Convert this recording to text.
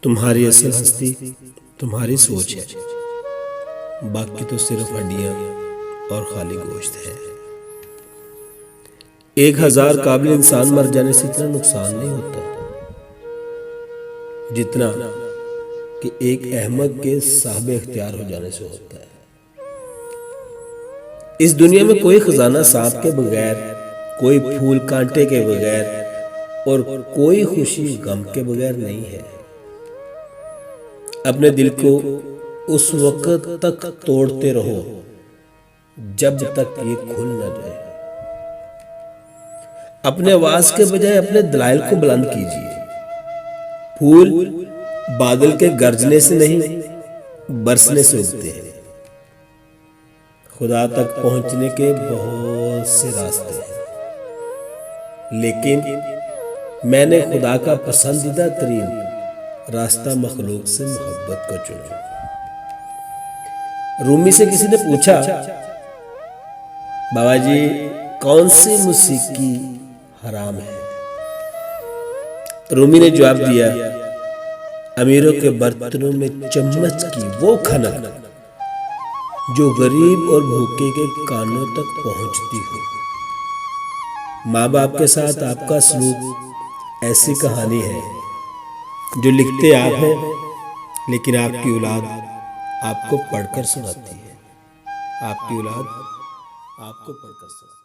तुम्हारी असल हस्ती तुम्हारी सोच है, बाकी तो सिर्फ हड्डियां और खाली गोश्त है। 1000 काबिल इंसान मर जाने से इतना नुकसान नहीं होता जितना कि एक अहमक के साहब इख्तियार हो जाने से होता है। इस दुनिया में कोई खजाना सांप के बगैर, कोई फूल कांटे के बगैर और कोई खुशी गम के बगैर नहीं है। अपने दिल को उस वक्त तक तोड़ते रहो जब तक ये खुल न जाए। अपने आवाज के बजाय अपने दलाइल को बुलंद कीजिए। फूल बादल के गरजने से नहीं, बरसने से उगते हैं। खुदा तक पहुंचने के बहुत से रास्ते हैं, लेकिन मैंने खुदा का पसंदीदा तरीन रास्ता मखलूक से मोहब्बत को चुना। रूमी से किसी ने पूछा, बाबा जी कौन सी मौसीकी हराम है? रूमी ने जवाब दिया, अमीरों के बर्तनों में चम्मच की वो खनक जो गरीब और भूखे के कानों तक पहुंचती हो। माँ बाप के साथ आपका सलूक ऐसी कहानी है जो लिखते आप हैं, लेकिन आपकी औलाद आपको पढ़कर सुनाती है। आपकी औलाद आपको पढ़कर सुनाती है।